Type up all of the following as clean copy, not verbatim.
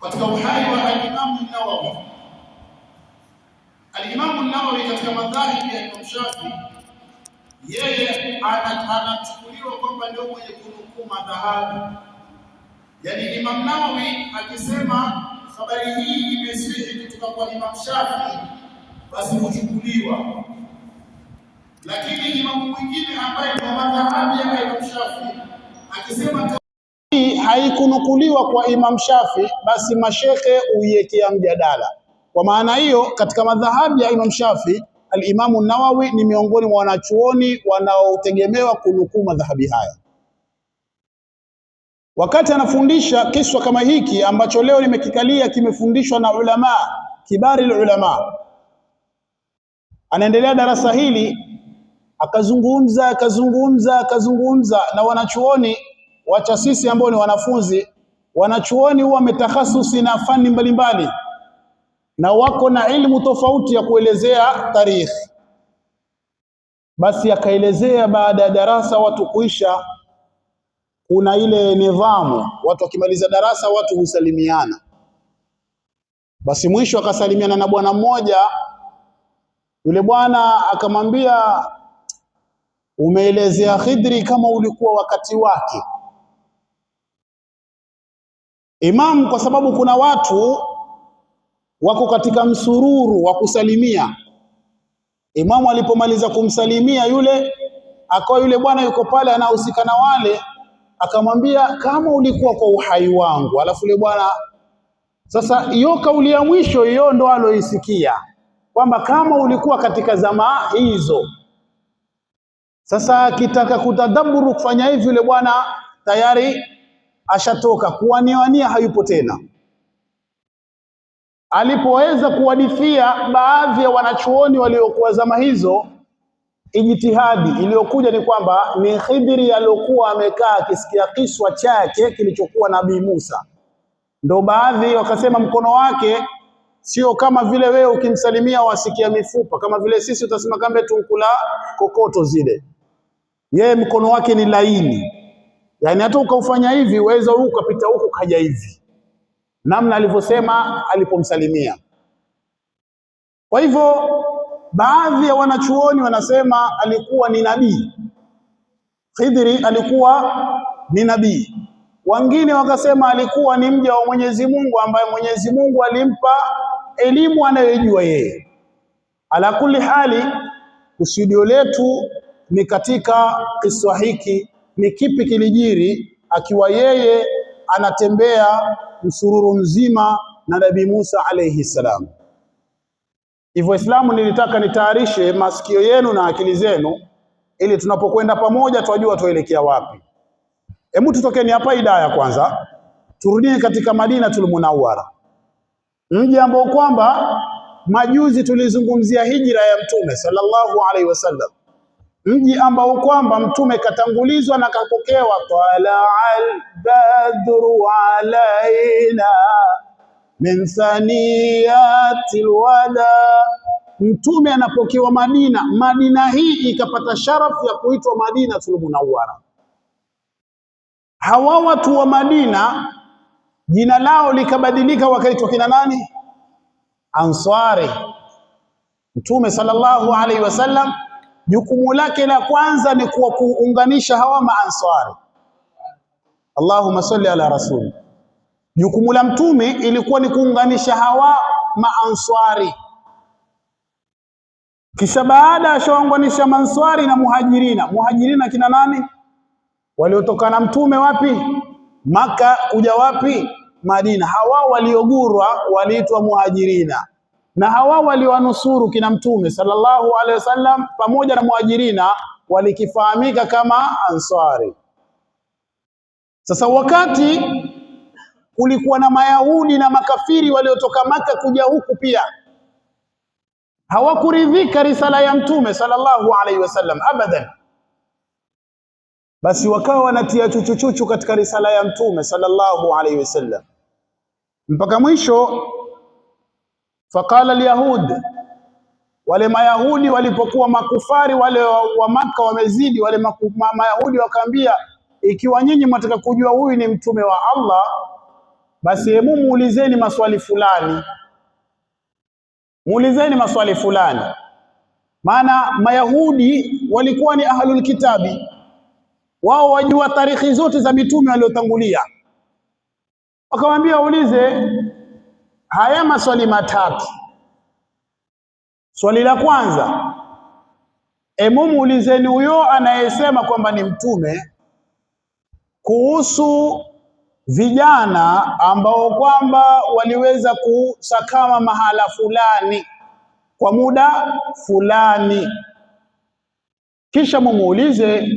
katika uhai wa al-Imam an-Nawawi. Al-Imam an-Nawawi katika madhahibi ya Imam Shafi, yeye anachukuliwa kwamba ndio mwenye kunukuu madhahabi. Yani Imam Nawawi akisema habari hii imesihi kutoka kwa Imam Shafi, basi huchukuliwa. Lakini imamu mwingine ambaye ni madhahabi ya Imam Shafi akisema hii haikunukuliwa kwa Imam Shafi, basi mashekhe uiwekea mjadala. Kwa maana hiyo, katika madhahabi ya Imam Shafi, al-Imam an-Nawawi ni miongoni mwa wanachuoni wanaotegemewa kunukuu madhahabi haya. Wakati anafundisha kiswa kama hiki ambacho leo nimekikalia, kimefundishwa na ulama kibari ulama, anaendelea darasa hili akazungumza na wanachuoni. Wacha sisi ambao ni wanafunzi, wanachuoni huwa wametakhasusi na fani mbalimbali na wako na ilmu tofauti ya kuelezea tarikhi. Basi akaelezea baada ya darasa watu kuisha, kuna ile nidhamu, watu wakimaliza darasa watu husalimiana. Basi mwisho akasalimiana na bwana mmoja. Yule bwana akamwambia, umeelezea Khidri kama ulikuwa wakati wake. Imam, kwa sababu kuna watu wako katika msururu wa kusalimia. Imamu alipomaliza kumsalimia yule, akawa yule bwana yuko pale anahusika na wale, akamwambia kama ulikuwa kwa uhai wangu. Alafu yule bwana sasa, hiyo kauli ya mwisho hiyo ndo aloisikia kwamba kama ulikuwa katika zama hizo. Sasa akitaka kutadaburu kufanya hivi, yule bwana tayari ashatoka kuwania, hayupo tena. Alipoweza kuwadithia baadhi ya wanachuoni waliokuwa zama hizo, ijtihadi iliyokuja ni kwamba ni Khidri aliyokuwa amekaa akisikia kiswa chake kilichokuwa Nabii Musa. Ndo baadhi wakasema mkono wake sio kama vile wewe ukimsalimia wasikia mifupa, kama vile sisi utasema kambe tunkula kokoto zile. Yeye mkono wake ni laini, yani hata ukaufanya hivi uweza ukapita huko kaja hivi, namna alivyosema alipomsalimia. Kwa hivyo baadhi ya wanachuoni wanasema alikuwa ni nabii. Khidri alikuwa ni nabii. Wengine wakasema alikuwa ni mja wa Mwenyezi Mungu ambaye Mwenyezi Mungu alimpa elimu anayojua yeye. Ala kulli hali, kusudio letu ni katika kiswa hiki ni kipi kilijiri akiwa yeye anatembea msururu mzima na Nabii Musa alayhi salam. Hivyo Islamu, nilitaka nitayarishe masikio yenu na akili zenu ili tunapokwenda pamoja tuwajua tuelekea wapi. Hebu tutokeni hapa Hidaya kwanza, turudie katika Madinatul Munawwara, mji ambao kwamba majuzi tulizungumzia hijra ya Mtume sallallahu alaihi wasallam, mji ambao kwamba Mtume katangulizwa na kapokewa tala'al badru alaina min thaniyatil wada. Mtume anapokewa Madina, Madina hii ikapata sharafu ya kuitwa Madinatul Munawwara. Hawa watu wa Madina jina lao likabadilika, wakaitwa kina nani? Ansari. Mtume sallallahu alaihi wasallam jukumu lake la kwanza ni kuunganisha hawa maansari. Allahumma salli ala rasul. Jukumu la Mtume ilikuwa ni kuunganisha hawa maansari. Kisha baada ashaunganisha manswari na muhajirina. Muhajirina kina nani? Waliotoka na Mtume wapi? Maka kuja wapi? Madina. Hawa waliogurwa waliitwa muhajirina, na hawa waliowanusuru kina Mtume sallallahu alaihi wasallam pamoja na muhajirina walikifahamika kama ansari. Sasa wakati kulikuwa na Mayahudi na makafiri waliotoka Maka kuja huku pia, hawakuridhika risala ya Mtume sallallahu alaihi wasallam abadan. Basi wakawa wanatia chuchuchuchu katika risala ya Mtume sallallahu alaihi wasallam mpaka mwisho. Faqala alyahud, wale Mayahudi walipokuwa makufari wale wa Maka wamezidi, wale Mayahudi wakaambia, ikiwa nyinyi mnataka kujua huyu ni mtume wa Allah, basi hebu muulizeni maswali fulani, muulizeni maswali fulani. Maana Mayahudi walikuwa ni ahlul kitabi, wao wajua tarikhi zote za mitume waliotangulia. Wakamwambia ulize haya maswali matatu. Swali la kwanza, muulizeni huyo anayesema kwamba ni mtume kuhusu vijana ambao kwamba waliweza kusakama mahala fulani kwa muda fulani, kisha mumuulize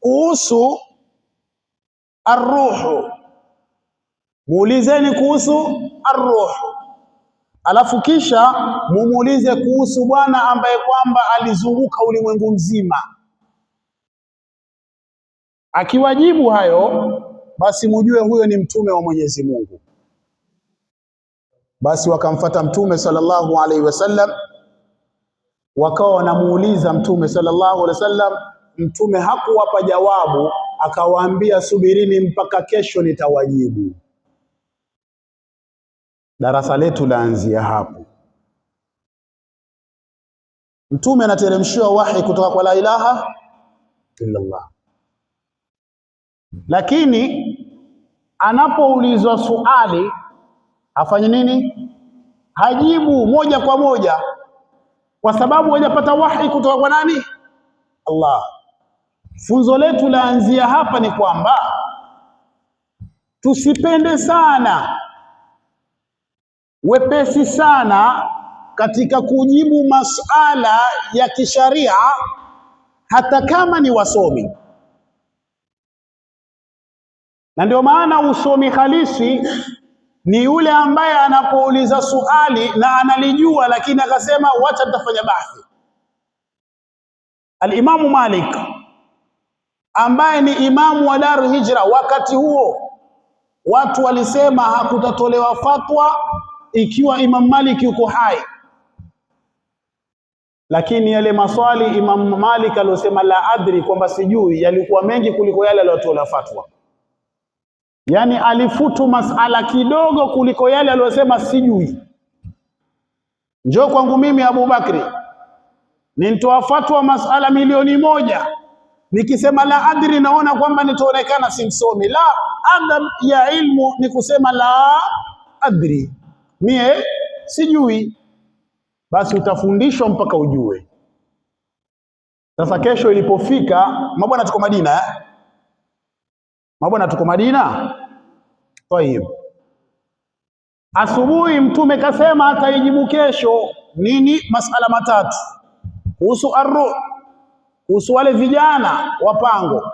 kuhusu arruhu, muulizeni kuhusu arruhu, alafu kisha mumuulize kuhusu bwana ambaye kwamba alizunguka ulimwengu mzima. Akiwajibu hayo, basi mujue huyo ni mtume wa Mwenyezi Mungu. Basi wakamfuata mtume sallallahu alaihi wasallam, wakawa wanamuuliza mtume sallallahu alaihi wasallam. Mtume hakuwapa jawabu, akawaambia subirini mpaka kesho nitawajibu. Darasa letu laanzia hapo. Mtume anateremshiwa wahi kutoka kwa la ilaha illallah, lakini anapoulizwa swali afanye nini? Hajibu moja kwa moja, kwa sababu hajapata wahi kutoka kwa nani? Allah. Funzo letu laanzia hapa ni kwamba tusipende sana, wepesi sana katika kujibu masala ya kisharia, hata kama ni wasomi. Na ndio maana usomi halisi ni yule ambaye anapouliza swali na analijua, lakini akasema wacha nitafanya bahthi. Al-Imamu Malik ambaye ni imamu wa Darul Hijra, wakati huo watu walisema hakutatolewa fatwa ikiwa Imam Malik yuko hai, lakini yale maswali Imam Malik aliyosema la adri, kwamba sijui, yalikuwa mengi kuliko yale aliyotoa fatwa. Yani alifutu masala kidogo kuliko yale aliyosema sijui. Njoo kwangu mimi Abu Bakri, ninitoa fatwa masala milioni 1, nikisema la adri naona kwamba nitaonekana simsomi. La adab ya ilmu ni kusema la adri, mie sijui. Basi utafundishwa mpaka ujue. Sasa kesho ilipofika, mabwana tuko Madina, mabwana tuko Madina. Tayeb, asubuhi mtume kasema ataijibu kesho nini? Masala matatu kuhusu arruh, kuhusu wale vijana wapango,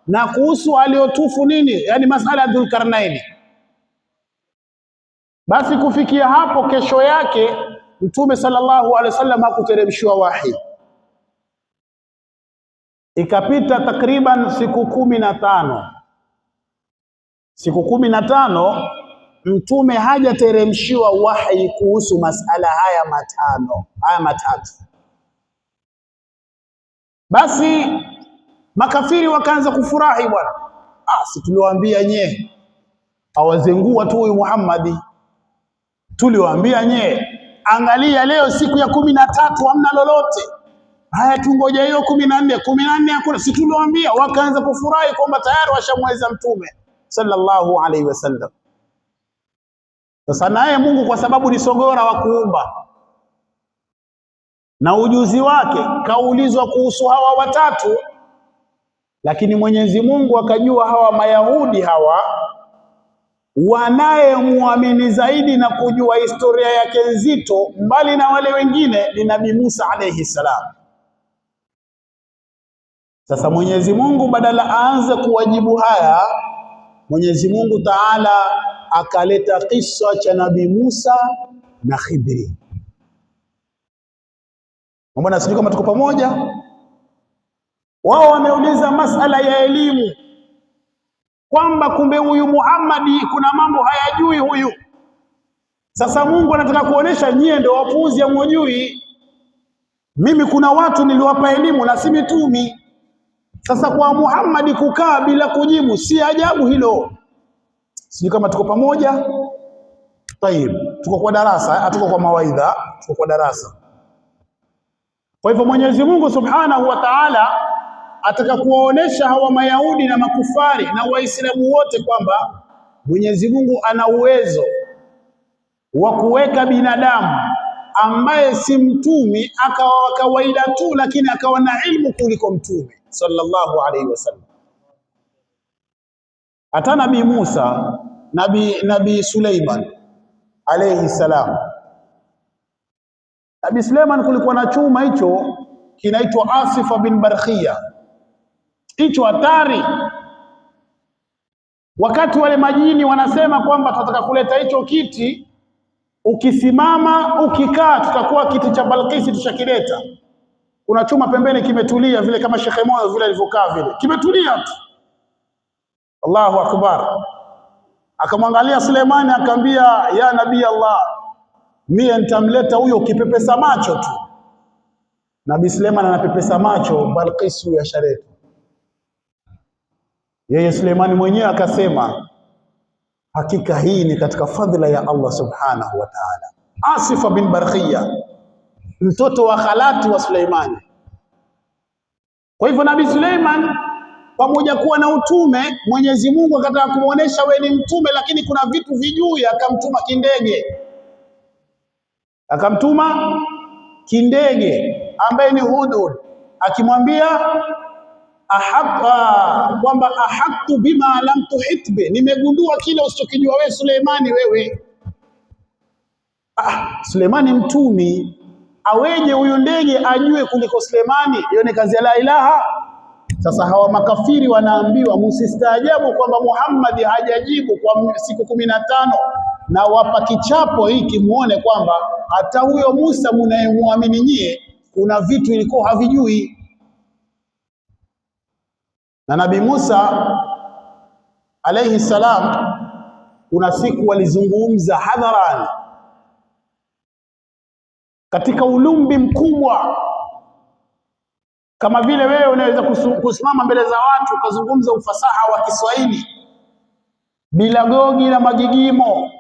na kuhusu aliotufu nini, yani masala ya Dhulkarnaini. Basi kufikia hapo kesho yake mtume sallallahu alaihi wasallam hakuteremshiwa wahi. Ikapita takriban siku 15. Siku 15 mtume hajateremshiwa wahi kuhusu masala haya matatu. Basi makafiri wakaanza kufurahi, bwana, si tuliwaambia nye awazengua tu huyu Muhammadi, tuliwaambia nye, angalia leo siku ya 13 hamna lolote. Haya tungoja hiyo 14 hakuna, si tuliwaambia. Wakaanza kufurahi kwamba tayari washamweza mtume sallallahu alaihi wasallam. Sasa naye Mungu kwa sababu ni sogora wa kuumba na ujuzi wake, kaulizwa kuhusu hawa watatu, lakini Mwenyezi Mungu akajua hawa Mayahudi hawa wanayemwamini zaidi na kujua historia yake nzito mbali na wale wengine ni Nabii Musa alayhi salam. Sasa Mwenyezi Mungu badala aanze kuwajibu haya, Mwenyezi Mungu Taala akaleta kisa cha Nabii Musa na Khidri. Mbona sijui kama tuko pamoja? Wao wameuliza masala ya elimu, kwamba kumbe huyu Muhammadi kuna mambo hayajui huyu. Sasa Mungu anataka kuonesha nyie ndio wapuuzi, hamjui. Mimi kuna watu niliwapa elimu na si mitumi. Sasa kwa Muhammadi kukaa bila kujibu si ajabu hilo. Sijui kama tuko pamoja. Tayeb, tuko kwa darasa, hatuko kwa mawaidha, tuko kwa darasa. Kwa hivyo Mwenyezi Mungu Subhanahu wa Ta'ala ataka kuwaonesha hawa Mayahudi na makufari na Waislamu wote kwamba Mwenyezi Mungu ana uwezo wa kuweka binadamu ambaye si mtumi akawa kawaida tu, lakini akawa na ilmu kuliko mtume sallallahu alaihi wasallam. Hata Nabii Musa, Nabii Suleiman alayhi salam. Nabii Suleiman kulikuwa na chuma hicho kinaitwa Asifa bin Barkhia. Hicho hatari. Wakati wale majini wanasema kwamba tutataka kuleta hicho kiti, ukisimama ukikaa tutakuwa kiti cha Balkisi tushakileta. Kuna chuma pembeni kimetulia vile kama Sheikh Moyo vile alivyokaa vile. Kimetulia tu. Allahu akbar. Akamwangalia Suleimani akamwambia, ya Nabii Allah, mie nitamleta huyo kipepesa macho tu. Nabii Suleiman anapepesa macho, Balkisu ya shareti. Yeye Suleimani mwenyewe akasema, hakika hii ni katika fadhila ya Allah Subhanahu wa Ta'ala. Asifa bin Barkhia, mtoto wa khalati wa Suleimani. Kwa hivyo Nabii Suleiman pamoja kuwa na utume, Mwenyezi Mungu akataka kumuonesha wewe ni mtume, lakini kuna vitu vijui, akamtuma kindege. Akamtuma kindege ambaye ni Hudhud, akimwambia kwamba ahaqtu bima lam tuhit bi, nimegundua kile usichokijua wewe Suleimani wewe. Suleimani mtumi, aweje huyu ndege ajue kuliko Suleimani? Hiyo ni kazi ya la ilaha. Sasa hawa makafiri wanaambiwa msistaajabu kwamba Muhammad hajajibu kwa siku 15, na wapa kichapo hiki muone kwamba hata huyo Musa mnayemwamini nyie kuna vitu ilikuwa havijui. Na Nabii Musa alayhi salam kuna siku walizungumza hadharani katika ulumbi mkubwa, kama vile wewe unaweza kusimama mbele za watu ukazungumza ufasaha wa Kiswahili bila gogi na magigimo,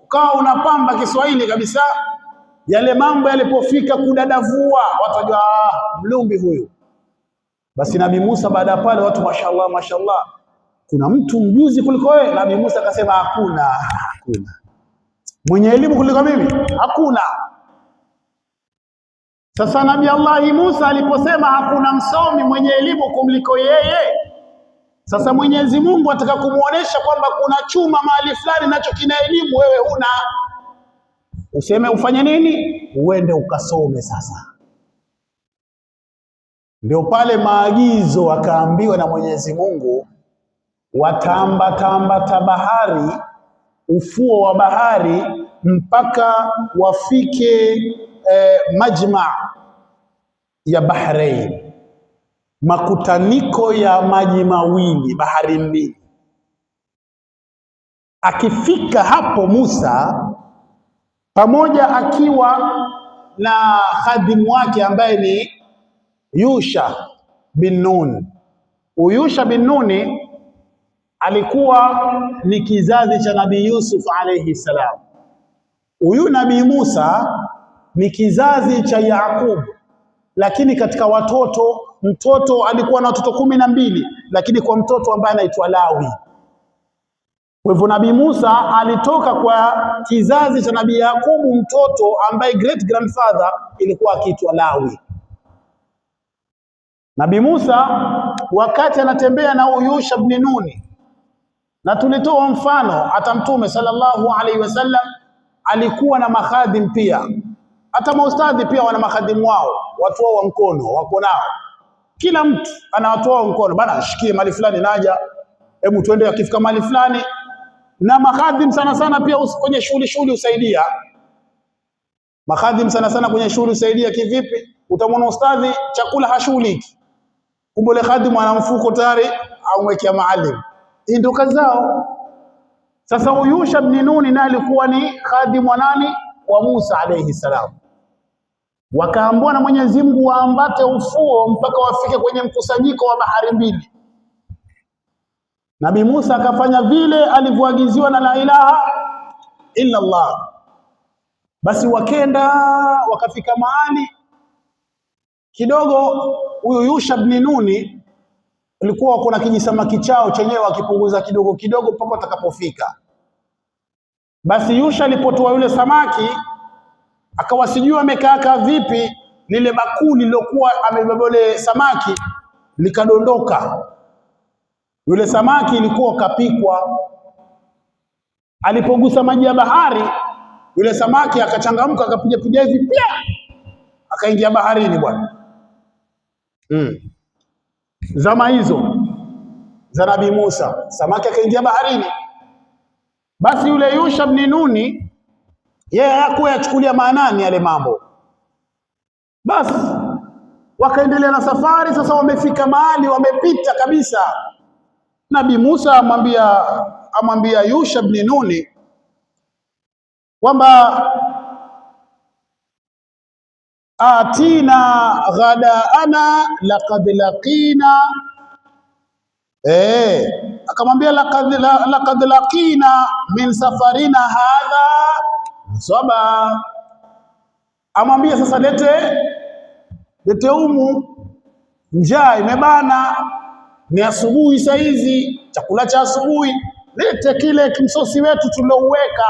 ukawa unapamba Kiswahili kabisa. Yale mambo yalipofika kudadavua, watu wajua mlumbi huyu. Basi Nabii Musa baada ya pale watu mashallah mashallah, kuna mtu mjuzi kuliko wewe? Nabii Musa akasema hakuna. Mwenye elimu kuliko mimi? Hakuna. Sasa Nabii Allah Musa aliposema hakuna msomi mwenye elimu kumliko yeye, sasa Mwenyezi Mungu ataka kumuonesha kwamba kuna chuma mahali fulani nacho kina elimu, wewe huna. Useme ufanye nini? Uende ukasome. Sasa ndio pale maagizo akaambiwa na Mwenyezi Mungu, watambata bahari, ufuo wa bahari mpaka wafike majma ya Bahrain, makutaniko ya maji mawili, bahari mbili. Akifika hapo Musa pamoja akiwa na khadimu wake ambaye ni Yusha bin Nun. Yusha bin Nun alikuwa ni kizazi cha Nabii Yusuf alayhi salam. Huyu Nabii Musa ni kizazi cha Yakub, lakini katika watoto, mtoto alikuwa na watoto 12, lakini kwa mtoto ambaye anaitwa Lawi. Kwa hivyo Nabii Musa alitoka kwa kizazi cha Nabii Yakubu, mtoto ambaye great grandfather ilikuwa akiitwa Lawi. Nabii Musa wakati anatembea na Yusha ibn Nun, na tulitoa mfano hata Mtume sallallahu alaihi wasallam alikuwa na makhadim pia. Hata maustadhi pia wana makhadimu wao, watu wao wa mkono wako nao. Kila mtu ana watu wao mkono, bana shikie mali fulani naja, hebu tuende, akifika mali fulani. Na makhadim sana sana pia kwenye shughuli usaidia. Makhadim sana sana kwenye shughuli usaidia kivipi? Utamwona ustadhi chakula hashughuliki, kumbe khadimu ana mfuko tayari au mwekea maalim. Hii ndio kazi zao. Sasa Yusha ibn Nun naye alikuwa ni khadimu wa nani? Wa Musa alayhi salam. Wakaambiwa na Mwenyezi Mungu waambate ufuo mpaka wafike kwenye mkusanyiko wa bahari mbili. Nabii Musa akafanya vile alivyoagiziwa na la ilaha illa Allah. Basi wakenda wakafika mahali kidogo, huyu Yusha ibn Nuni ilikuwa kuna kijisamaki chao chenyewe wakipunguza kidogo kidogo mpaka watakapofika. Basi Yusha alipotoa yule samaki akawa sijui amekaa vipi, lile bakuli lilokuwa amebeba yule samaki likadondoka. Yule samaki ilikuwa kapikwa. Alipogusa maji ya bahari, yule samaki akachangamka, akapiga hivi pia, akaingia baharini bwana. Zama hizo za Nabii Musa, samaki akaingia baharini. Basi yule Yusha ibn Nuni yeye hakuwa yachukulia maanani yale mambo. Basi wakaendelea na safari. Sasa wamefika mahali wamepita kabisa. Nabii Musa amwambia Yusha ibn Nuni kwamba atina ghadaana laqad laqina, akamwambia laqad laqina min safarina hadha saba. Amwambia sasa lete humu, njaa imebana, ni asubuhi saizi, chakula cha asubuhi, lete kile kimsosi wetu tulouweka.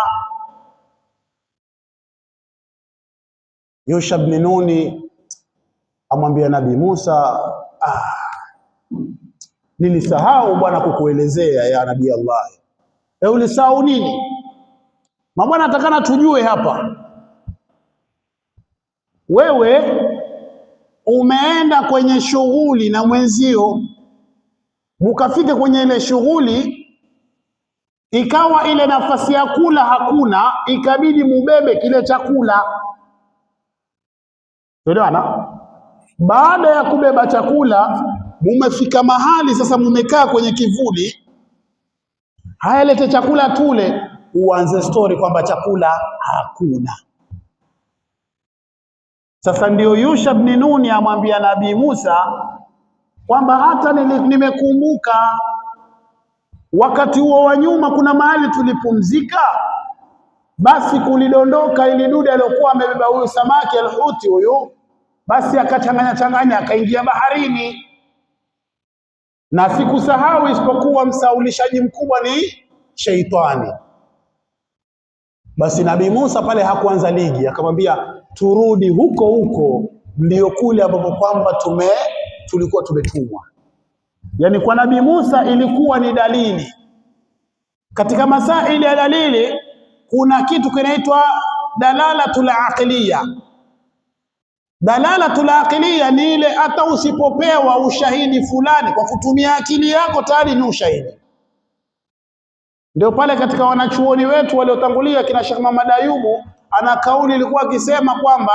Yusha ibn Nuni amwambia Nabii Musa, nilisahau bwana kukuelezea ya Nabii Allah. Ulisahau nini? Mabwana atakana tujue hapa. Wewe umeenda kwenye shughuli na mwenzio, mukafika kwenye ile shughuli, ikawa ile nafasi ya kula hakuna, ikabidi mubebe kile chakula. Tunaona baada ya kubeba chakula mumefika mahali sasa, mumekaa kwenye kivuli. Haya, lete chakula tule. Uanze story kwamba chakula hakuna. Sasa ndio Yusha ibn Nuni amwambia Nabii Musa kwamba hata nimekumbuka wakati huo wa nyuma kuna mahali tulipumzika, basi kulidondoka ili dude aliyokuwa amebeba huyu samaki alhuti huyu, basi akachanganya akaingia baharini, na sikusahau isipokuwa msaulishaji mkubwa ni sheitani. Basi Nabii Musa pale hakuanza ligi, akamwambia turudi huko huko, ndio kule ambapo kwamba tulikuwa tumetumwa. Yani kwa Nabii Musa ilikuwa ni dalili. Katika masaili ya dalili kuna kitu kinaitwa dalalatul aqliya. Dalalatul aqliya ni ile hata usipopewa ushahidi fulani kwa kutumia akili yako tayari ni ushahidi. Ndio pale katika wanachuoni wetu waliotangulia kina Sheikh Muhammad Ayubu ana kauli ilikuwa akisema kwamba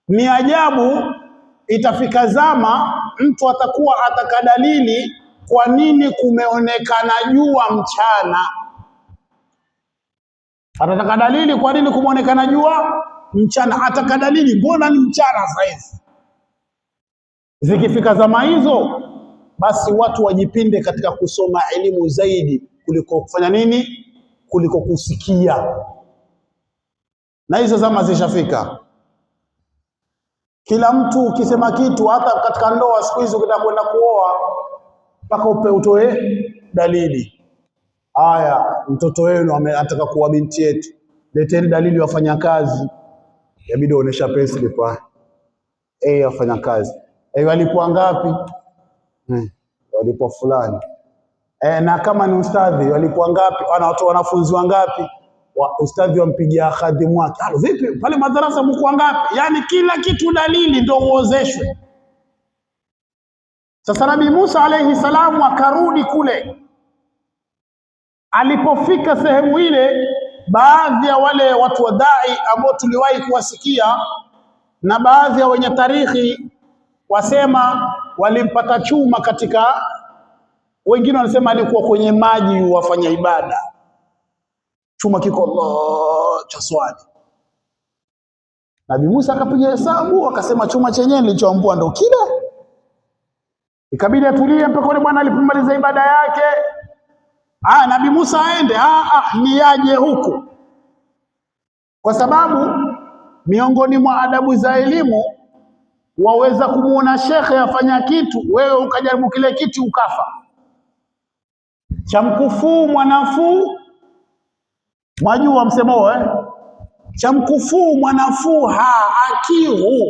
ni ajabu itafika zama mtu atakuwa ataka dalili kwa nini kumeonekana jua mchana. Atataka dalili kwa nini kumeonekana jua mchana, ataka dalili mbona ni mchana saizi. Zikifika zama hizo, basi watu wajipinde katika kusoma elimu zaidi kuliko kufanya nini, kuliko kusikia. Na hizo zama zishafika. Kila mtu ukisema kitu, hata katika ndoa siku hizo ukitaka kwenda kuoa mpaka utoe dalili. Haya, mtoto wenu anataka kuwa binti yetu, leteni dalili wafanya kazi. Yabidi uonesha payslip wafanya kazi. Walipwa ngapi? Walipwa fulani. Na kama ni ustadhi walipwa ngapi? Wanatoa wanafunzi wangapi? Ustadhi wampigia khadimu wake. Vipi pale madarasa mko ngapi? Yani kila kitu dalili ndio uozeshwe. Sasa Nabii Musa alayhi salamu akarudi kule. Alipofika sehemu ile, baadhi ya wale watu wa dai ambao tuliwahi kuwasikia na baadhi ya wenye tarikhi wasema walimpata chuma katika, wengine wanasema alikuwa kwenye maji wafanya ibada, chuma kiko Allah cha swali. Nabii Musa akapiga hesabu akasema chuma chenyewe nilichoambua ndo kile. Ikabidi atulie mpaka yule bwana alipomaliza ibada yake. Nabii Musa aende, ni yaje huku, kwa sababu miongoni mwa adabu za elimu waweza kumuona shekhe afanya kitu, wewe ukajaribu kile kitu ukafa. Cha mkufuu mwanafuu, mwajua msemo cha mkufuu mwanafuu akihu,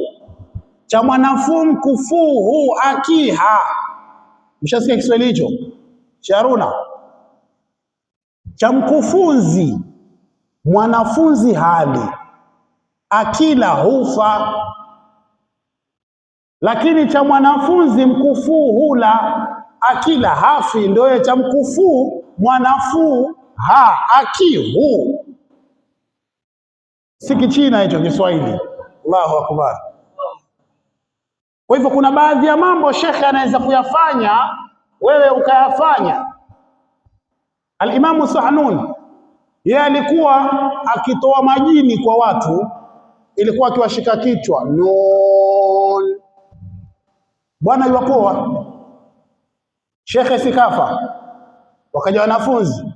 cha mwanafuu mkufuu akiha. Mshasikia Kiswahili hicho Sharuna? Cha mkufunzi mwanafunzi hali, akila hufa, lakini cha mwanafunzi mkufuu hula, akila hafi. Ndio cha mkufuu mwanafuu akihu. Si Kichina hicho, Kiswahili. Allahu akbar. Kwa hivyo kuna baadhi ya mambo shekhe anaweza kuyafanya wewe ukayafanya. Al-Imamu Sahnun yeye alikuwa akitoa majini kwa watu, ilikuwa akiwashika kichwa non, bwana yuwapoa. Shekhe sikafa, wakaja wanafunzi,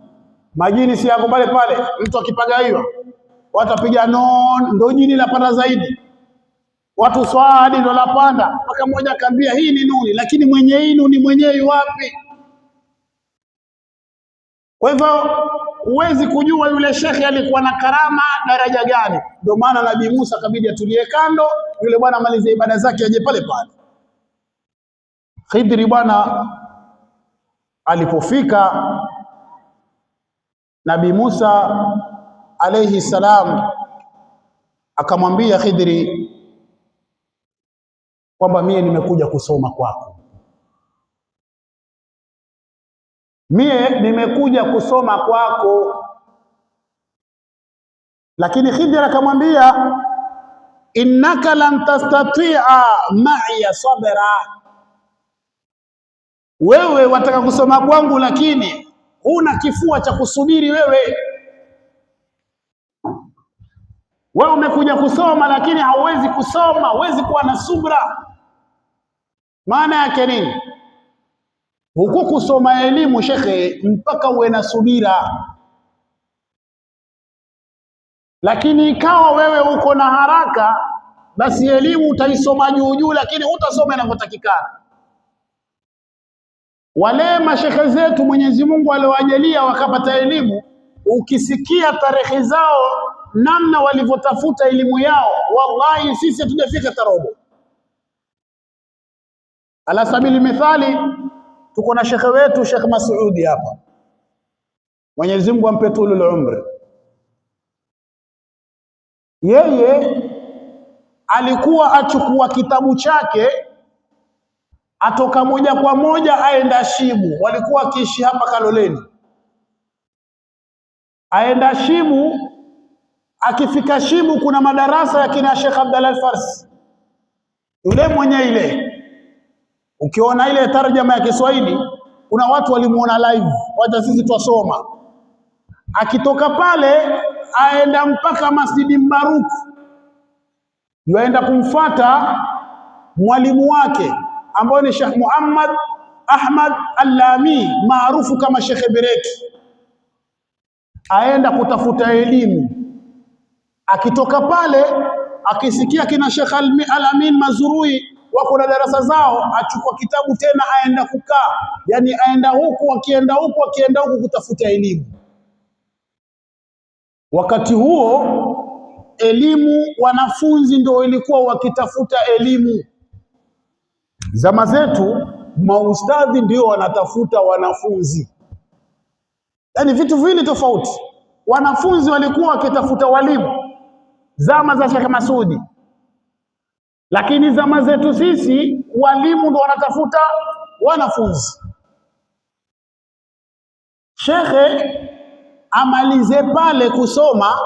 majini si yako pale pale, mtu akipagaiwa watu apiga non, ndio jini lapanda zaidi, watu swadi ndio lapanda, mpaka mmoja akaambia hii ni nuni, lakini mwenye hii nuni mwenyewe wapi? Kwa hivyo huwezi kujua yule shekhe alikuwa na karama daraja gani. Ndio maana Nabii Musa kabidi atulie kando, yule bwana amalize ibada zake aje pale pale. Khidri bwana alipofika, Nabii Musa alayhi salam akamwambia Khidri kwamba mie nimekuja kusoma kwako, mie nimekuja kusoma kwako. Lakini Khidri akamwambia innaka lan tastati'a ma'iya sabra, wewe wataka kusoma kwangu lakini huna kifua cha kusubiri. Wewe umekuja kusoma lakini hauwezi kusoma, huwezi kuwa na subra. Maana yake nini? Huku kusoma elimu shekhe mpaka uwe na subira, lakini ikawa wewe uko na haraka, basi elimu utaisoma juu juu, lakini hutasoma inavyotakikana. Wale mashekhe zetu Mwenyezi Mungu aliowajalia wakapata elimu, ukisikia tarehe zao namna walivyotafuta elimu yao, wallahi sisi hatujafika tarobo. Ala sabili mithali, tuko na shekhe wetu Sheikh Masudi hapa, Mwenyezi Mungu ampe tulul umri. Yeye alikuwa achukua kitabu chake atoka moja kwa moja aenda Shimu. Walikuwa akiishi hapa Kaloleni, aenda Shimu. Akifika Shimu kuna madarasa ya kina Sheikh Abdallah Al-Farsi yule mwenye ile, ukiona ile tarjama ya Kiswahili kuna watu walimuona live, wacha sisi twasoma. Akitoka pale aenda mpaka Masjidi Mbaruk, yuaenda kumfata mwalimu wake ambaye ni Sheikh Muhammad Ahmad Al-Lami maarufu kama Sheikh Bereki. Aenda kutafuta elimu. Akitoka pale akisikia kina Sheikh Al-Amin Mazrui wako na darasa zao, achukua kitabu tena aenda kukaa, yani aenda huku akienda huku akienda huku kutafuta elimu. Wakati huo elimu, wanafunzi ndio ilikuwa wakitafuta elimu. Zama zetu maustadhi ndio wanatafuta wanafunzi, yani vitu vile tofauti. Wanafunzi walikuwa wakitafuta walimu zama za Sheikh Masudi, lakini zama zetu sisi walimu ndio wanatafuta wanafunzi. Shekhe amalize pale kusoma,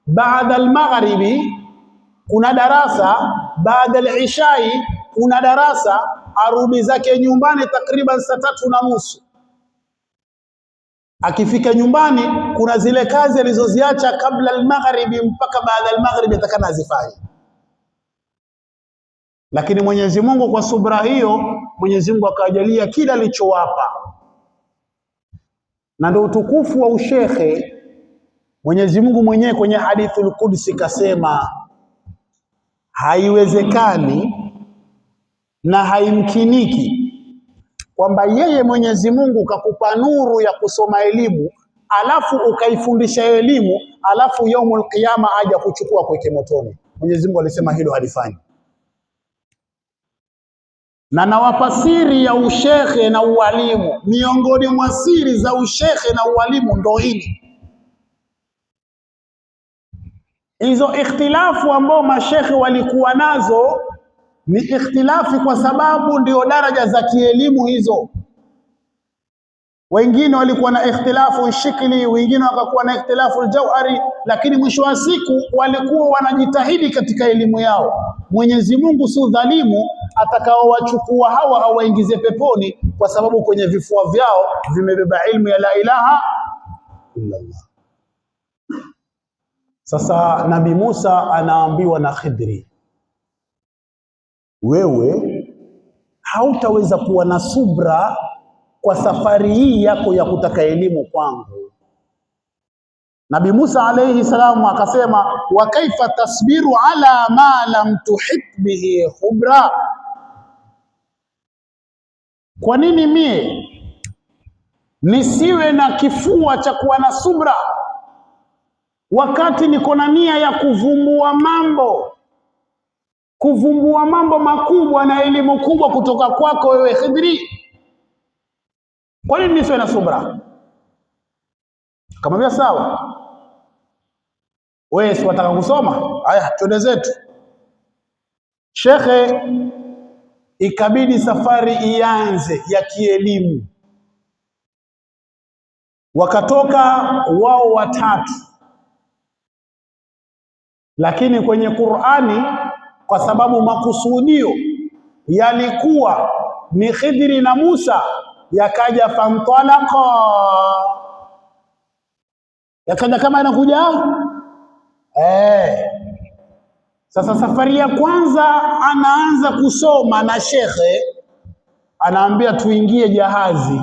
baada al-maghribi kuna darasa, baada al-ishai kuna darasa, arudi zake nyumbani takriban saa 3:30. Akifika nyumbani kuna zile kazi alizoziacha kabla al-maghribi mpaka baada al-maghribi atakana azifanye. Lakini Mwenyezi Mungu kwa subra hiyo Mwenyezi Mungu akajalia kila alichowapa, na ndio utukufu wa ushekhe. Mwenyezi Mungu mwenyewe kwenye hadithul Qudsi kasema haiwezekani na haimkiniki kwamba yeye Mwenyezi Mungu kakupa nuru ya kusoma elimu alafu ukaifundisha elimu alafu yaumul qiyama aja kuchukua kuweke motoni. Mwenyezi Mungu alisema hilo halifanyi. Na nawapa siri ya ushekhe na ualimu, miongoni mwa siri za ushekhe na ualimu ndo hili. Hizo ikhtilafu ambao mashekhe walikuwa nazo ni ikhtilafi kwa sababu ndio daraja za kielimu hizo. Wengine walikuwa na ikhtilafu shikli, wengine wakakuwa na ikhtilafu jauhari, lakini mwisho wa siku walikuwa wanajitahidi katika elimu yao. Mwenyezi Mungu si dhalimu atakaowachukua hawa awaingize peponi kwa sababu kwenye vifua vyao vimebeba ilmu ya la ilaha illa Allah. Sasa Nabii Musa anaambiwa na Khidri, wewe hautaweza kuwa na subra kwa safari hii yako ya kutaka elimu kwangu. Nabii Musa alayhi salamu akasema, wa kaifa tasbiru ala ma lam tuhit bihi khubra, kwa nini mie nisiwe na kifua cha kuwa na subra wakati niko na nia ya kuvumbua mambo makubwa na elimu kubwa kutoka kwako wewe Khidri? Kwa nini nisiwe na subra? Akamwambia sawa, wewe si wataka kusoma? Haya, twende zetu. Shekhe, ikabidi safari ianze ya kielimu. Wakatoka wao watatu, lakini kwenye Qur'ani kwa sababu makusudio yalikuwa ni Khidri na Musa, yakaja famtalaqa, yakaja kama inakuja Sasa safari ya kwanza anaanza kusoma na shekhe anaambia tuingie jahazi.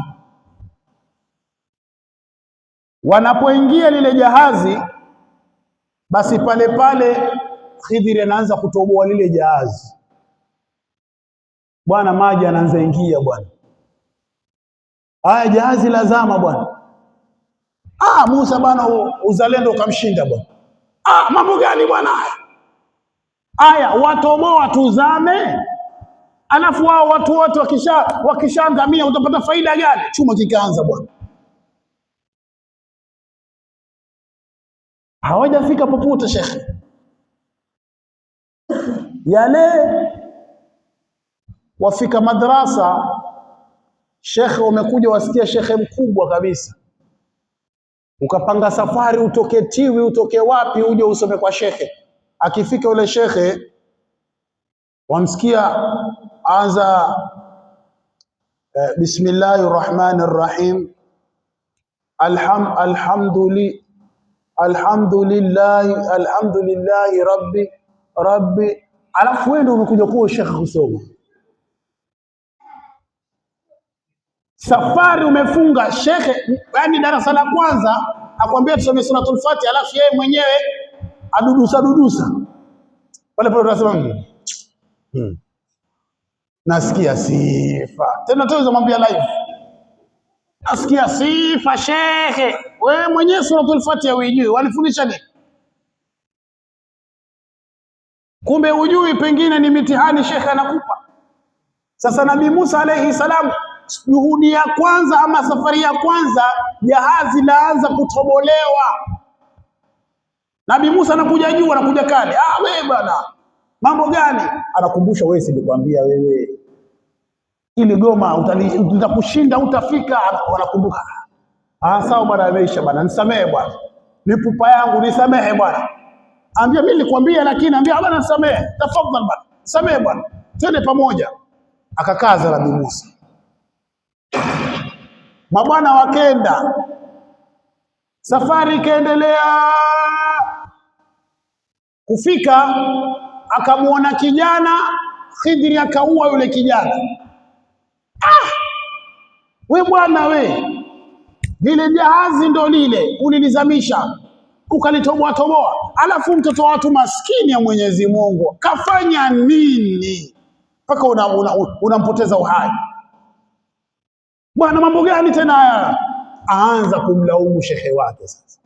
Wanapoingia lile jahazi, basi pale pale Khidri anaanza kutoboa lile jahazi. Bwana, maji anaanza ingia bwana. Haya, jahazi lazama bwana. Musa bwana, uzalendo ukamshinda bwana. Mambo gani bwana haya? Aya, watoboa tuzame, alafu wao watu wote wakishaangamia utapata faida gani? Chuma kikaanza bwana. Hawajafika popote shekhe. Yale wafika madrasa, shekhe umekuja wasikia shekhe mkubwa kabisa, ukapanga safari utoke Tiwi utoke wapi uje usome kwa shekhe. Akifika ule shekhe wamsikia anza bismillahir rahmanir rahim alhamdulillahi rabbi, alafu wewe ndio umekuja kwa shekhe kusoma. Safari umefunga shekhe, yani darasa la kwanza akwambia tusome suratul Fatiha, alafu yeye mwenyewe adudusa pale tunasema nasikia sifa tena, tuweza mwambia live, nasikia sifa shekhe. Wewe mwenyewe suratul Fatiha hujui, walifundisha nini? Kumbe hujui, pengine ni mitihani shekhe anakupa. Sasa Nabii Musa alayhi salam, juhudi ya kwanza ama safari ya kwanza, jahazi laanza kutobolewa. Nabii Musa anakuja juu, anakuja kale. Wewe bwana, mambo gani? Anakumbusha, wewe si nilikwambia wewe ili goma utakushinda utafika. Wanakumbuka, sawa bwana, ameisha bwana, nisamehe bwana, ni pupa yangu, nisamehe bwana. Ambia mimi nilikwambia, lakini ambia bwana nisamehe, tafadhali bwana, nisamehe bwana, twende pamoja. Akakaza Nabii Musa. Mabwana wakenda, safari ikaendelea. Kufika akamuona kijana, Khidri akaua yule kijana. We bwana we, lile jahazi ndo lile ulilizamisha ukalitoboa toboa, alafu mtoto wa watu maskini ya Mwenyezi Mungu kafanya nini mpaka unampoteza uhai? Bwana, mambo gani tena haya? Aanza kumlaumu shekhe wake. Sasa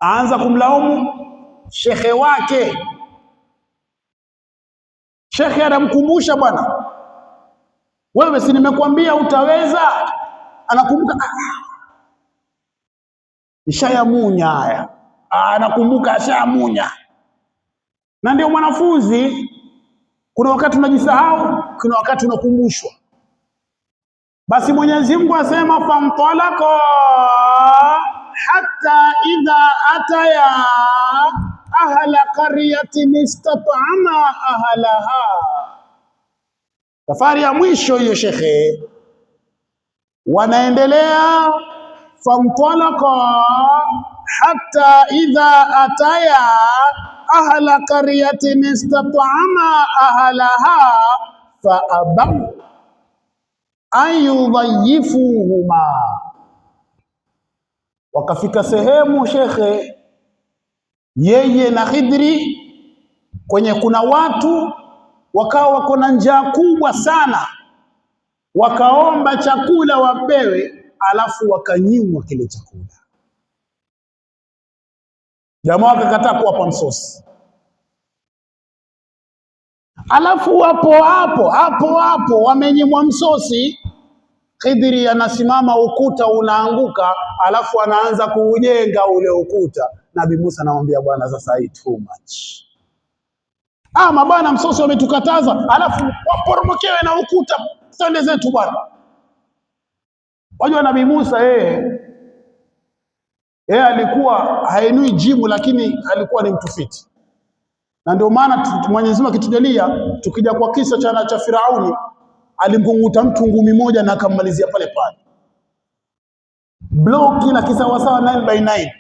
aanza kumlaumu shekhe wake. Shekhe anamkumbusha, bwana wewe, si nimekwambia utaweza? Anakumbuka nishayamunya haya, anakumbuka ashamunya. Na ndio mwanafunzi, kuna wakati unajisahau, kuna wakati unakumbushwa. Basi Mwenyezi Mungu asema famtalaka hatta idha ataya ahla qaryatin istat'ama ahlaha. Safari ya mwisho hiyo shekhe, wanaendelea famtalaka hatta idha ataya ahla qaryatin istat'ama ahlaha fa'abaw an yudhayifuhuma. Wakafika sehemu shekhe, yeye na Khidri, kwenye kuna watu wakawa wako na njaa kubwa sana, wakaomba chakula wapewe, alafu wakanyimwa kile chakula. Jamaa wakakataa kuwapa msosi. Alafu hapo wamenyimwa msosi. Khidri anasimama, ukuta unaanguka, alafu anaanza kuujenga ule ukuta. Nabii Musa anamwambia, bwana sasa hii too much. Bwana msosi wametukataza, alafu waporomokewe na ukuta, twende zetu bwana. Wajua Nabii Musa yeye alikuwa hainui jimu, lakini alikuwa ni mtu fiti. Na ndio maana Mwenyezi Mungu akitujalia, tukija kwa kisa cha Firauni, alimkunguta mtu ngumi moja na akammalizia pale pale. Block kila kisawasawa 9x9.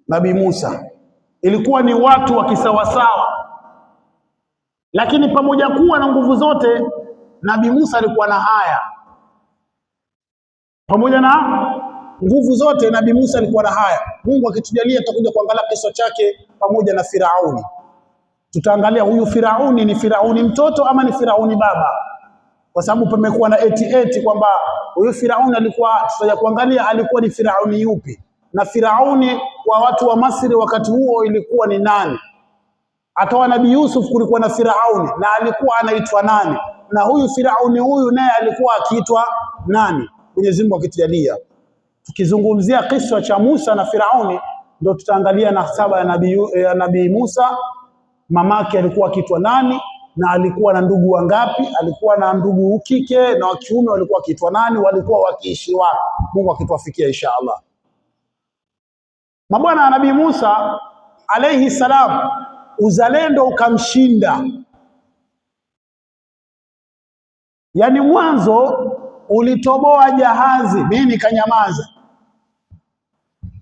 Nabii Musa ilikuwa ni watu wa kisawasawa, lakini pamoja kuwa na nguvu zote, Nabii Musa alikuwa na haya. Pamoja na nguvu zote, Nabii Musa alikuwa na haya. Mungu akitujalia tutakuja kuangalia kisa chake pamoja na Firauni. Tutaangalia huyu Firauni ni Firauni mtoto ama ni Firauni baba, kwa sababu pamekuwa na eti kwamba huyu Firauni alikuwa, tutaja kuangalia alikuwa ni Firauni yupi, na Firauni kwa watu wa Misri wakati huo ilikuwa ni nani. Atawa Nabii Yusuf kulikuwa na Firauni, na alikuwa anaitwa nani, na huyu Firauni huyu naye alikuwa akiitwa nani. Mwenyezi Mungu akitujalia, tukizungumzia kisa cha Musa na Firauni, ndio tutaangalia nasaba ya Nabii Musa. Mamake alikuwa akiitwa nani, na alikuwa na ndugu wangapi, alikuwa na ndugu kike na wa kiume walikuwa akiitwa nani, walikuwa wakiishi wapi. Mungu akituafikia inshallah. Mabwana, Nabii Musa alayhi salam, uzalendo ukamshinda. Yaani mwanzo ulitoboa jahazi, mimi nikanyamaza.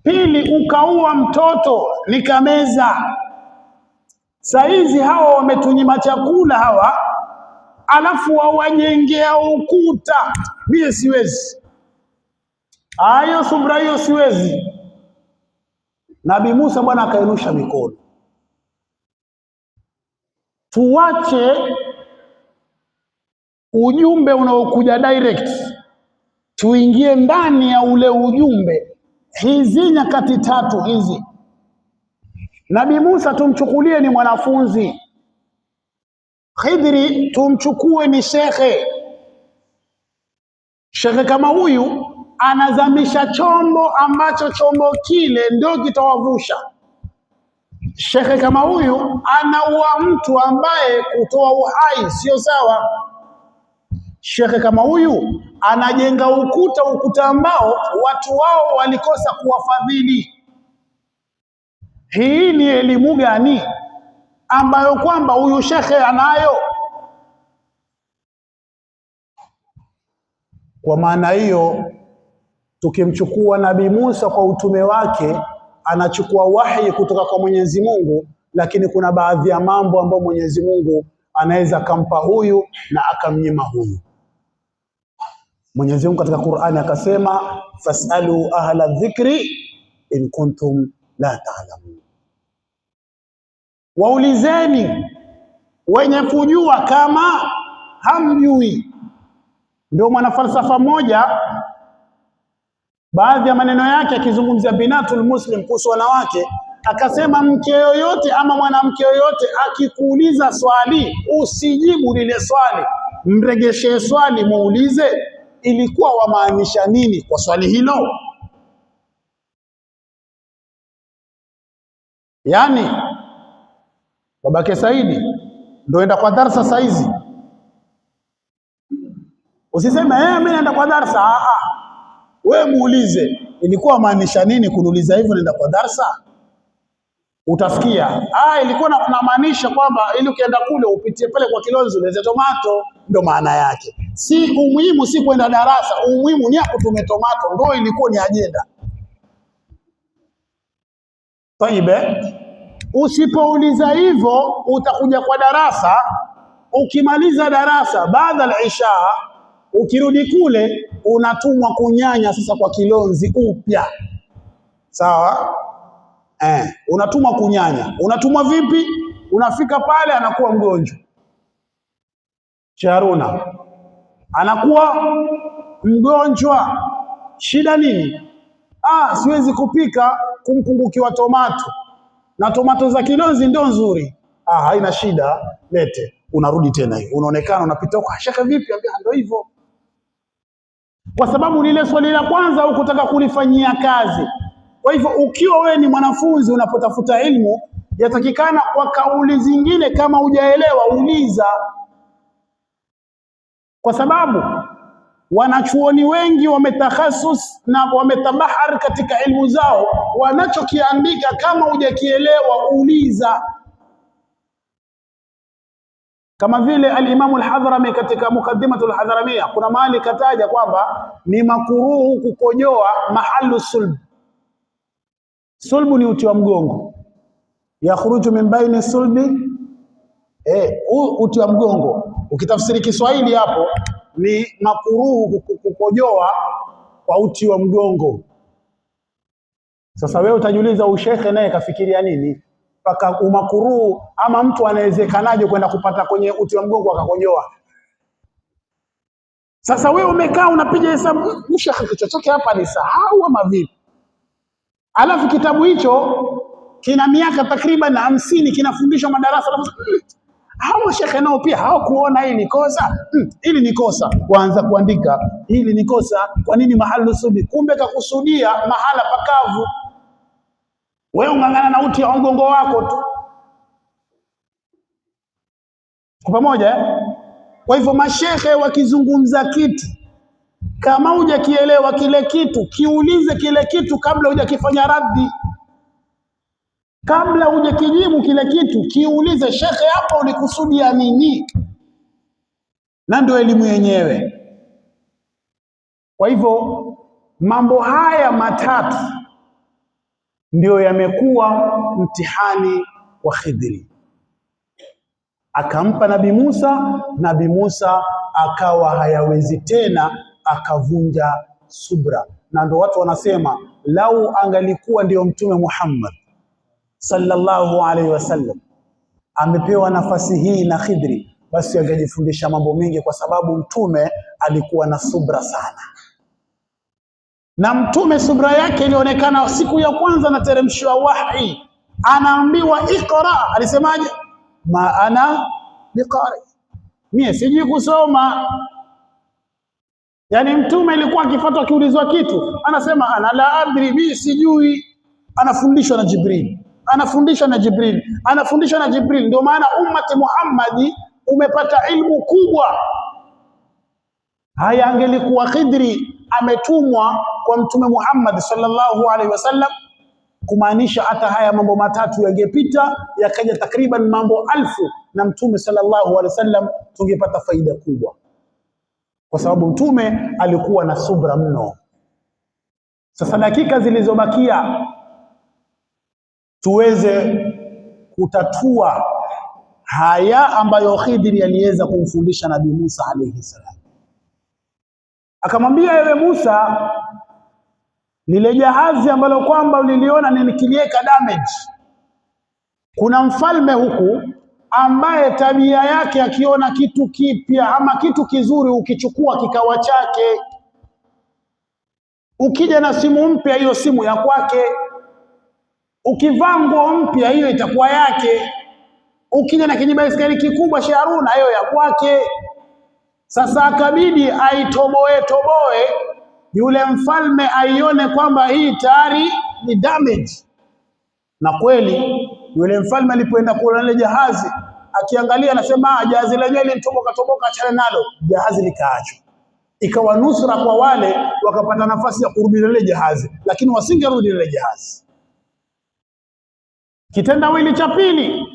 Pili, ukaua mtoto, nikameza. Saizi hawa wametunyima chakula hawa, alafu wawajengea ukuta. Mimi siwezi. Hayo subra hiyo siwezi. Nabii Musa bwana akainusha mikono. Tuache ujumbe unaokuja direct, tuingie ndani ya ule ujumbe. Hizi nyakati tatu hizi, Nabii Musa tumchukulie ni mwanafunzi, Khidri tumchukue ni shekhe. Shekhe kama huyu anazamisha chombo ambacho chombo kile ndio kitawavusha. Shekhe kama huyu anaua mtu ambaye kutoa uhai sio sawa. Shekhe kama huyu anajenga ukuta ambao watu wao walikosa kuwafadhili. Hii ni elimu gani ambayo kwamba huyu shekhe anayo? Kwa maana hiyo, tukimchukua Nabii Musa kwa utume wake, anachukua wahi kutoka kwa Mwenyezi Mungu, lakini kuna baadhi ya mambo ambayo Mwenyezi Mungu anaweza akampa huyu na akamnyima huyu. Mwenyezi Mungu katika Qur'ani akasema, fasalu ahla dhikri in kuntum la ta'lamun, waulizeni wenye kujua kama hamjui. Ndio mwanafalsafa mmoja baadhi ya maneno yake akizungumzia binatul muslim kuhusu wanawake akasema, mke yoyote ama mwanamke yoyote akikuuliza swali usijibu lile swali, mregeshe swali, muulize ilikuwa wamaanisha nini kwa swali hilo. Yani babake Saidi ndio enda kwa darasa saizi, usiseme mimi naenda kwa darasa. Wewe muulize ilikuwa maanisha nini kuniuliza hivyo, naenda kwa darasa. Utasikia ilikuwa namaanisha kwamba ili ukienda kule upitie pale kwa Kilonzo uleze tomato, ndio maana yake. Si umuhimu si kwenda darasa, umuhimu ni kutume tomato, ndio ilikuwa ni ajenda. Taibe, usipouliza hivyo utakuja kwa darasa, ukimaliza darasa baada ya isha ukirudi kule unatumwa kunyanya sasa kwa Kilonzi upya. Sawa? Unatumwa kunyanya. Unatumwa vipi? Unafika pale anakuwa mgonjwa. Charuna anakuwa mgonjwa. Shida nini? Siwezi kupika, kumpungukiwa tomato. Na tomato za Kilonzi ndio nzuri. Haina shida, lete. Unarudi tena hiyo. Unaonekana unapita huko, shaka vipi? Ambia ndio hivyo. Kwa sababu lile swali la kwanza hukutaka kulifanyia kazi. Kwa hivyo ukiwa wewe ni mwanafunzi unapotafuta elimu, yatakikana kwa kauli zingine kama hujaelewa uliza. Kwa sababu wanachuoni wengi wametakhasus na wametabahar katika elimu zao, wanachokiandika kama hujakielewa uliza. Kama vile al-Imam al-Hadhrami katika Muqaddimatul Hadhramiyya kuna mahali kataja kwamba ni makuruhu kukojoa mahalu sulb. Sulbu ni uti wa mgongo. Yakhruju min baini sulbi, uti wa mgongo. Ukitafsiri Kiswahili hapo ni makuruhu kukojoa kwa uti wa mgongo. Sasa wewe utajiuliza ushekhe naye kafikiria nini? Paka umakuru ama mtu anawezekanaje kwenda kupata kwenye uti wa mgongo akakojoa? Sasa wewe umekaa unapiga hesabu, mshekhe kichwa chake hapa ni sahau ama vipi? Alafu kitabu hicho kina miaka takriban 50 kinafundishwa madarasa. Hao shekhe nao pia hawakuona hili ni kosa. Hili ni kosa. Kuanza kuandika hili ni kosa. Kwa nini mahalu subi? Kumbe kakusudia mahala pakavu. Wewe ungangana na uti wa mgongo wako tu. Kwa pamoja. Kwa hivyo mashekhe wakizungumza kitu, kama hujakielewa kile kitu, kiulize kile kitu kabla hujakifanya raddi. Kabla hujakijibu kile kitu, kiulize shekhe hapo ulikusudia nini? Na ndio elimu yenyewe. Kwa hivyo mambo haya matatu ndio yamekuwa mtihani wa Khidri. Akampa Nabii Musa, Nabii Musa akawa hayawezi tena, akavunja subra. Na ndio watu wanasema lau angalikuwa ndio Mtume Muhammad sallallahu alaihi wasallam amepewa nafasi hii na Khidri, basi angejifundisha mambo mengi, kwa sababu Mtume alikuwa na subra sana. Na Mtume subra yake ilionekana siku ya kwanza na teremshwa wahi, anaambiwa iqra, alisemaje? Ma ana biqari, mimi sijui kusoma. Yani Mtume ilikuwa akifuatwa kiulizwa kitu anasema ana la adri, mimi sijui. Anafundishwa na Jibril, anafundishwa na Jibril, anafundishwa na Jibril. Ndio maana ummati Muhammadi umepata ilmu kubwa. Haya angelikuwa Khidri ametumwa kwa Mtume Muhammad sallallahu alaihi wasallam, kumaanisha hata haya mambo matatu yangepita, yakaja takriban mambo 1000 na Mtume sallallahu alaihi wasallam, tungepata faida kubwa, kwa sababu Mtume alikuwa na subra mno. Sasa dakika zilizobakia tuweze kutatua haya ambayo Khidri aliweza kumfundisha Nabii Musa alayhi salam. Akamwambia, ewe Musa, lile jahazi ambalo kwamba uliliona nikiliweka damage, kuna mfalme huku ambaye tabia yake akiona kitu kipya ama kitu kizuri ukichukua kikawa chake. Ukija na simu mpya, hiyo simu ya kwake. Ukivaa nguo mpya, hiyo itakuwa yake. Ukija na kijibaiskeli kikubwa Haruna, hiyo ya kwake. Sasa akabidi aitoboe yule mfalme aione kwamba hii tayari ni damage. Na kweli yule mfalme alipoenda kuona ile jahazi, akiangalia anasema, jahazi lenyewe linitoboka, achana nalo. Jahazi likaachwa. Ikawa nusra kwa wale wakapata nafasi ya kurudi ile jahazi, lakini wasingerudi ile jahazi. Kitendawili cha pili,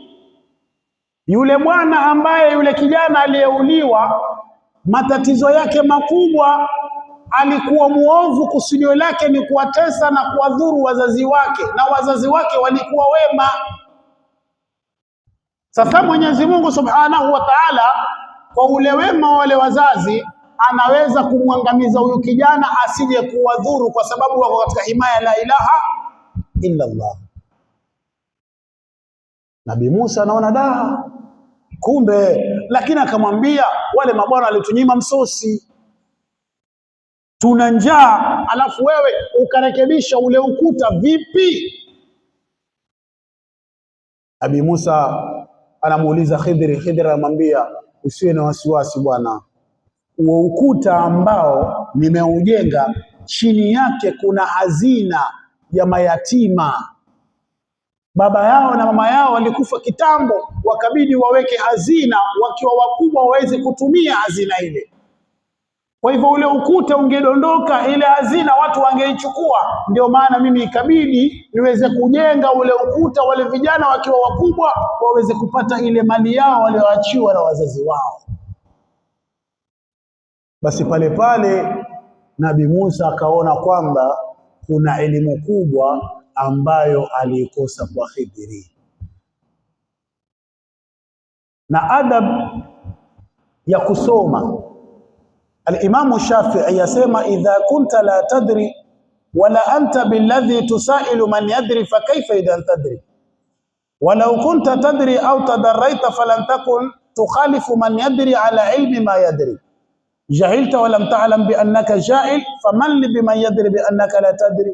yule bwana ambaye yule kijana aliyeuliwa, matatizo yake makubwa, alikuwa muovu. Kusudio lake ni kuwatesa na kuwadhuru wazazi wake, na wazazi wake walikuwa wema. Sasa Mwenyezi Mungu Subhanahu wa Ta'ala, kwa ule wema wale wazazi, anaweza kumwangamiza huyu kijana asije kuwadhuru, kwa sababu wako katika himaya la ilaha illa Allah. Nabii Musa anaona kumbe, lakini akamwambia, wale mabwana walitunyima msosi, tuna njaa, alafu wewe ukarekebisha ule ukuta vipi? Nabii Musa anamuuliza Khidri. Khidri anamwambia, usiwe na wasiwasi bwana, huo ukuta ambao nimeujenga, chini yake kuna hazina ya mayatima. Baba yao na mama yao walikufa kitambo, wakabidi waweke hazina wakiwa wakubwa waweze kutumia hazina ile. Kwa hivyo ule ukuta ungedondoka, ile hazina watu wangeichukua. Ndio maana mimi ikabidi niweze kujenga ule ukuta, wale vijana wakiwa wakubwa waweze kupata ile mali yao walioachiwa na wazazi wao. Basi pale Nabii Musa akaona kwamba kuna elimu kubwa ambayo aliikosa kwa Khidri. Na adab ya kusoma, Al-Imamu Shafi'i yasema, idha kunta la tadri wala anta billadhi tusailu man yadri fa kaifa idha tadri walau kunta tadri au tadarraita falan takun tukhalifu man yadri ala ilmi ma yadri jahilta wa lam ta'lam bi annaka jahil faman li biman yadri bi annaka la tadri.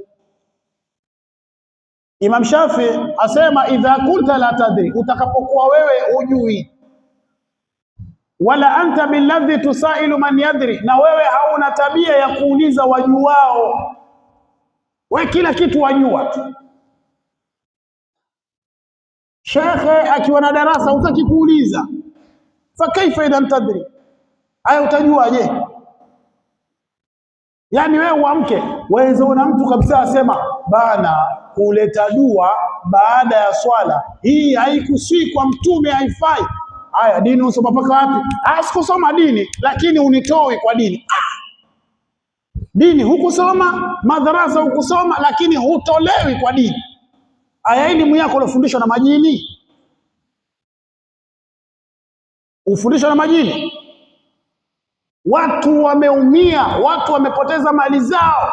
Imam Shafi asema, idha kunta la tadri, utakapokuwa wewe hujui, wala anta billadhi tusailu man yadri, na wewe hauna tabia ya kuuliza wajuao, wewe kila kitu wajua tu. Shekhe akiwa na darasa hutaki kuuliza, fa kaifa idha tadri, haya utajuaje? Yani wewe uamke, waweza una mtu kabisa asema, bana kuleta dua baada ya swala hii haikusii kwa mtume, haifai. Haya, dini usoma mpaka wapi? Sikusoma dini, lakini unitoi kwa dini. Dini hukusoma, madarasa hukusoma, lakini hutolewi kwa dini. Aya, elimu yako ulofundishwa na majini? Ufundishwa na majini? Watu wameumia, watu wamepoteza mali zao,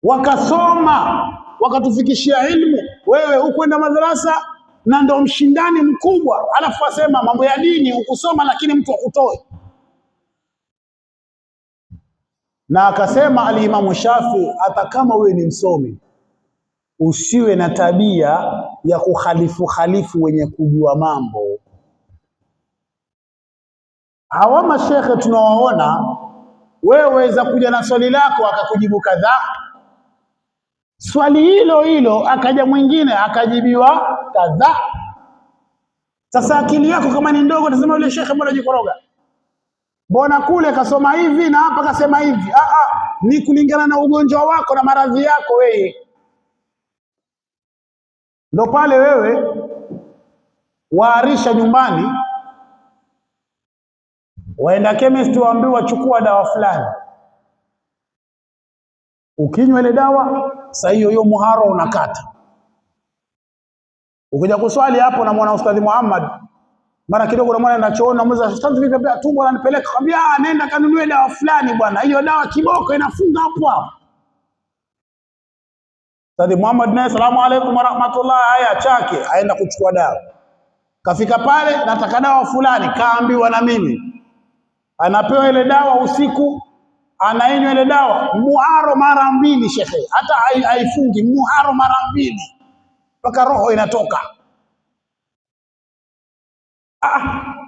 wakasoma wakatufikishia ilmu. Wewe hukwenda madrasa na ndo mshindani mkubwa, alafu wasema mambo ya dini hukusoma, lakini mtu akutoi. Na akasema Al-Imamu Shafi, hata kama wewe ni msomi, usiwe na tabia ya khalifu wenye kujua mambo. Hawa mashekhe tunawaona, wewe waweza kuja na swali lako akakujibu kadhaa, swali hilo akaja mwingine akajibiwa kadhaa. Sasa akili yako kama ni ndogo, utasema yule shekhe mbona jikoroga, mbona kule kasoma hivi na hapa kasema hivi. Ni kulingana na ugonjwa wako na maradhi yako wewe. Ndo pale wewe waarisha nyumbani, waenda chemist waambiwa chukua dawa fulani, ukinywa ile dawa saa hiyo muharo unakata. Ukija kuswali hapo na mwana Ustadhi Muhammad, mara kidogo unamwona anaenda chooni, namuuliza Ustadhi vipi, tumbo lanipeleka, kwambia nenda kanunue dawa fulani bwana, hiyo dawa kiboko inafunga hapo hapo. Ustadhi Muhammad naye salamu alaykum wa rahmatullah, haya chake aenda kuchukua dawa. Kafika pale, nataka dawa fulani, kaambiwa na mimi. Anapewa ile dawa usiku, anainywa ile dawa muharo mara 2 shekhe, hata haifungi, muharo mara 2 mpaka roho inatoka.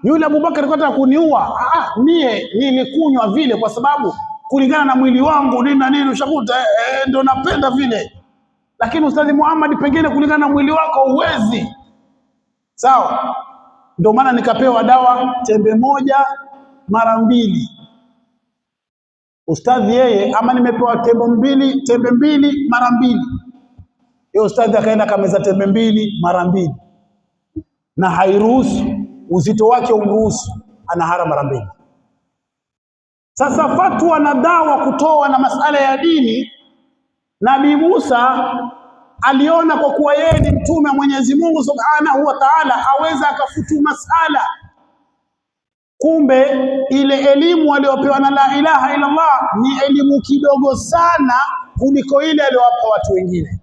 Yule Abubakar alikuwa kuniua. Mie nilikunywa vile kwa sababu kulingana na mwili wangu nini na nini, ushakuta ndio napenda vile. Lakini Ustadhi Muhammad pengine kulingana na mwili wako uwezi. Sawa? Ndio maana nikapewa dawa tembe 1 mara 2. Ustadhi yeye ama nimepewa tembe 2 mara 2. Yeye ustadhi akaenda kameza tembe 2 mara 2. Na hairuhusu, uzito wake umruhusu, anahara mara 2. Sasa fatwa na dawa kutoa na masala ya dini, Nabii Musa aliona kwa kuwa yeye ni mtume wa Mwenyezi Mungu Subhanahu wa Ta'ala, aweza akafutu masala. Kumbe ile elimu aliyopewa na la ilaha illa Allah ni elimu kidogo sana kuliko ile aliyowapa watu wengine.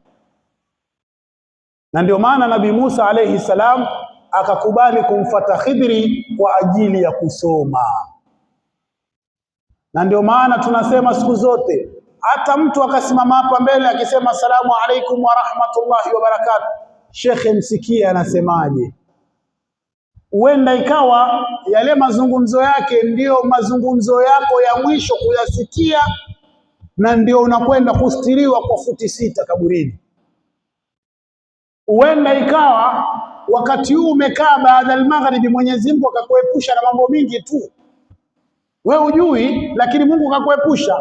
Na ndio maana Nabii Musa alayhi salam akakubali kumfuata Khidri kwa ajili ya kusoma. Na ndio maana tunasema siku zote, hata mtu akasimama hapa mbele akisema asalamu alaykum wa rahmatullahi wa barakatuh, shekhe msikie anasemaje. Huenda ikawa yale mazungumzo yake ndiyo mazungumzo yako ya mwisho kuyasikia, na ndio unakwenda kustiriwa kwa futi 6 kaburini. Huenda ikawa wakati huu umekaa baada al-maghribi, Mwenyezi Mungu akakuepusha na mambo mingi tu wewe hujui, lakini Mungu akakuepusha.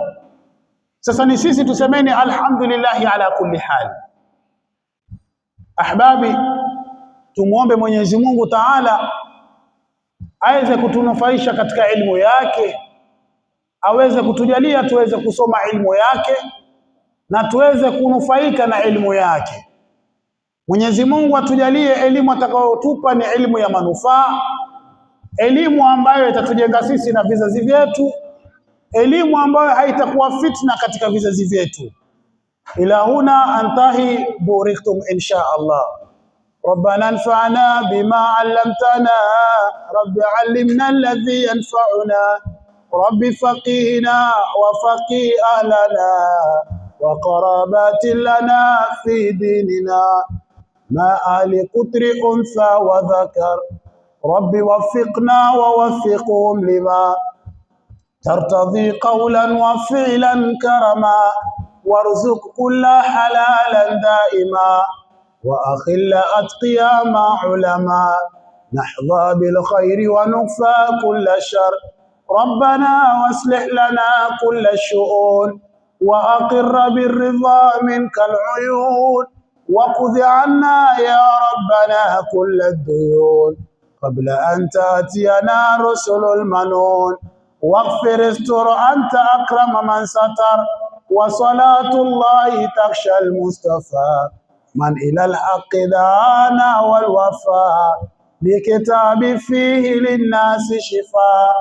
Sasa ni sisi tusemeni alhamdulillah ala kulli hal. Ahbabi, tumuombe Mwenyezi Mungu Taala aweze kutunufaisha katika ilmu yake, aweze kutujalia tuweze kusoma ilmu yake na tuweze kunufaika na ilmu yake. Mwenyezi Mungu atujalie elimu atakayotupa ni elimu ya manufaa, elimu ambayo itatujenga sisi na vizazi vyetu, elimu ambayo haitakuwa fitna katika vizazi vyetu. Ila huna antahi buriktum insha Allah. ربنا انفعنا بما علمتنا، رب علمنا الذي ينفعنا، رب فقهنا وفقه أهلنا وقرابات لنا في ديننا ما آل قطر أنثى وذكر، رب وفقنا ووفقهم لما ترتضي قولا وفعلا كرما، وارزق كل حلالا دائما، وأخل أتقيا مع علماء، نحظى بالخير ونكفى كل شر، ربنا واصلح لنا كل الشؤون، وأقر بالرضا منك العيون، وخذ عنا يا ربنا كل الديون قبل أن تأتينا رسل المنون، واغفر استر أنت أكرم من ستر، وصلاة الله تخشى المصطفى من إلى الحق دعانا والوفاء، بكتاب فيه للناس شفاء،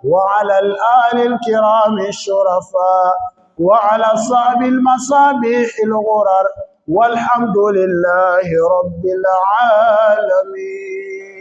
وعلى الآل الكرام الشرفاء، وعلى صعب المصابيح الغرر، والحمد لله رب العالمين.